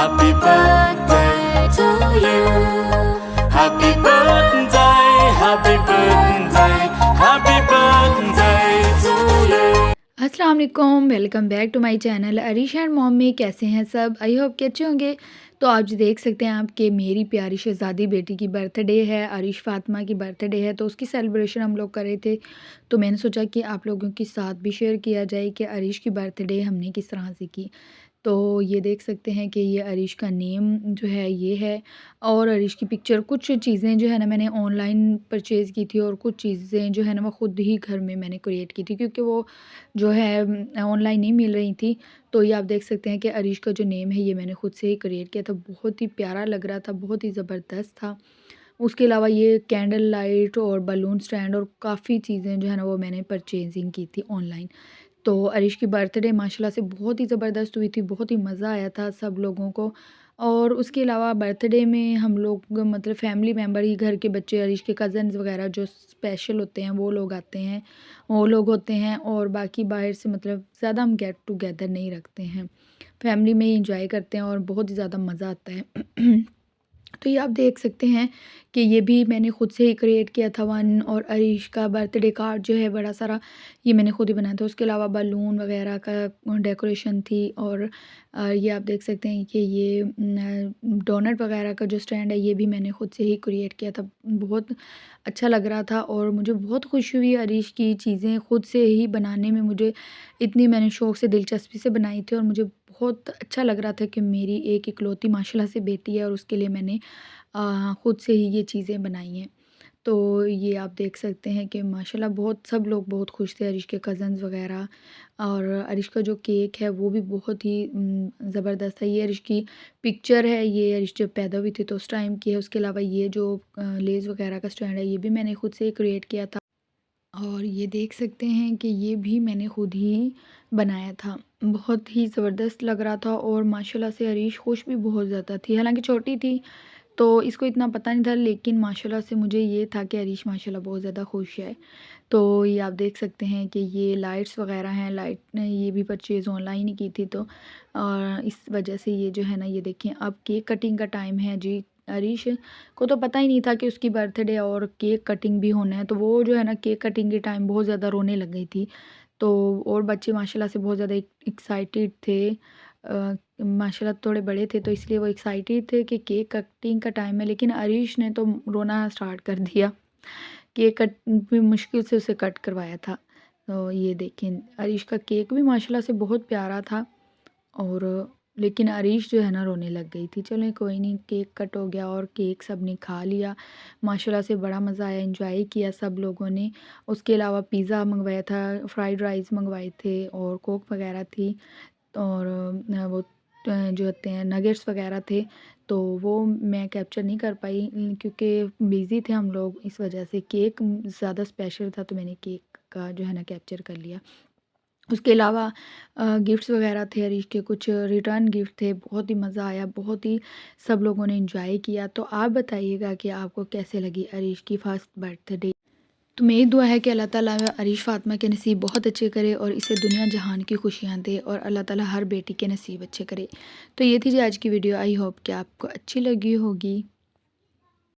Happy birthday to you. Happy birthday, happy birthday, happy birthday to you. अस्सलाम वालेकुम, welcome back to my channel Areesh and mom में। कैसे हैं सब? I hope कि अच्छे होंगे। तो आप जो देख सकते हैं आपके मेरी प्यारी शहज़ादी बेटी की बर्थडे है, अरीश फ़ातिमा की बर्थडे है, तो उसकी सेलिब्रेशन हम लोग कर रहे थे। तो मैंने सोचा कि आप लोगों के साथ भी शेयर किया जाए कि अरीश की बर्थडे हमने किस तरह से की। तो ये देख सकते हैं कि ये अरीश का नेम जो है ये है, और अरीश की पिक्चर, कुछ चीज़ें जो है ना मैंने ऑनलाइन परचेज़ की थी और कुछ चीज़ें जो है ना वो ख़ुद ही घर में मैंने क्रिएट की थी, क्योंकि वो जो है ऑनलाइन नहीं मिल रही थी। तो ये आप देख सकते हैं कि अरीश का जो नेम है ये मैंने खुद से ही क्रिएट किया था। बहुत ही प्यारा लग रहा था, बहुत ही ज़बरदस्त था। उसके अलावा ये कैंडल लाइट और बलून स्टैंड और काफ़ी चीज़ें जो है ना वो मैंने परचेजिंग की थी ऑनलाइन। तो अरीश की बर्थडे माशाल्लाह से बहुत ही ज़बरदस्त हुई थी, बहुत ही मज़ा आया था सब लोगों को। और उसके अलावा बर्थडे में हम लोग मतलब फैमिली मेम्बर ही, घर के बच्चे, अरीश के कज़न्स वगैरह जो स्पेशल होते हैं वो लोग आते हैं, वो लोग होते हैं। और बाकी बाहर से मतलब ज़्यादा हम गेट टुगेदर नहीं रखते हैं, फैमिली में ही इंजॉय करते हैं और बहुत ही ज़्यादा मज़ा आता है। तो ये आप देख सकते हैं कि ये भी मैंने खुद से ही क्रिएट किया था वन, और अरीश का बर्थडे कार्ड जो है बड़ा सारा ये मैंने खुद ही बनाया था। उसके अलावा बलून वगैरह का डेकोरेशन थी। और ये आप देख सकते हैं कि ये डोनट वगैरह का जो स्टैंड है ये भी मैंने खुद से ही क्रिएट किया था। बहुत अच्छा लग रहा था और मुझे बहुत खुशी हुई अरीश की चीज़ें खुद से ही बनाने में। मुझे इतनी मैंने शौक़ से, दिलचस्पी से बनाई थी और मुझे बहुत अच्छा लग रहा था कि मेरी एक इकलौती माशाल्लाह से बेटी है और उसके लिए मैंने खुद से ही ये चीज़ें बनाई हैं। तो ये आप देख सकते हैं कि माशाल्लाह बहुत सब लोग बहुत खुश थे, अरीश के कज़न्स वग़ैरह। और अरीश का जो केक है वो भी बहुत ही ज़बरदस्त है। ये अरीश की पिक्चर है, ये अरीश जब पैदा हुई थी तो उस टाइम की है। उसके अलावा ये जो लेज़ वग़ैरह का स्टैंड है ये भी मैंने खुद से ही क्रिएट किया था। और ये देख सकते हैं कि ये भी मैंने खुद ही बनाया था। बहुत ही ज़बरदस्त लग रहा था और माशाल्लाह से अरीश खुश भी बहुत ज़्यादा थी। हालाँकि छोटी थी तो इसको इतना पता नहीं था, लेकिन माशाल्लाह से मुझे ये था कि अरीश माशाल्लाह बहुत ज़्यादा खुश है। तो ये आप देख सकते हैं कि ये लाइट्स वग़ैरह हैं, लाइट ने ये भी परचेज़ ऑनलाइन ही की थी। तो इस वजह से ये जो है ना ये देखें, अब केक कटिंग का टाइम है जी। अरीश को तो पता ही नहीं था कि उसकी बर्थडे और केक कटिंग भी होना है, तो वो जो है ना केक कटिंग के टाइम बहुत ज़्यादा रोने लग गई थी। तो और बच्चे माशाल्लाह से बहुत ज़्यादा एक्साइटेड थे। माशाल्लाह थोड़े बड़े थे तो इसलिए वो एक्साइटेड थे कि केक कटिंग का टाइम है, लेकिन अरीश ने तो रोना स्टार्ट कर दिया। केक कट भी मुश्किल से उसे कट करवाया था। तो ये देखें, अरीश का केक भी माशाल्लाह से बहुत प्यारा था। और लेकिन अरीश जो है ना रोने लग गई थी। चलें कोई नहीं, केक कट हो गया और केक सब ने खा लिया। माशाल्लाह से बड़ा मज़ा आया, एंजॉय किया सब लोगों ने। उसके अलावा पिज़्ज़ा मंगवाया था, फ्राइड राइस मंगवाए थे और कोक वगैरह थी। और वो जो होते हैं नगेट्स वगैरह थे, तो वो मैं कैप्चर नहीं कर पाई क्योंकि बिज़ी थे हम लोग, इस वजह से। केक ज़्यादा स्पेशल था तो मैंने केक का जो है ना कैप्चर कर लिया। उसके अलावा गिफ्ट्स वगैरह थे, अरीश के कुछ रिटर्न गिफ्ट थे। बहुत ही मज़ा आया, बहुत ही सब लोगों ने एंजॉय किया। तो आप बताइएगा कि आपको कैसे लगी अरीश की फ़र्स्ट बर्थडे। तो मेरी दुआ है कि अल्लाह ताला अरीश फ़ातिमा के नसीब बहुत अच्छे करे और इसे दुनिया जहान की खुशियाँ दे, और अल्लाह ताला हर बेटी के नसीब अच्छे करे। तो ये थी जी आज की वीडियो। आई होप कि आपको अच्छी लगी होगी।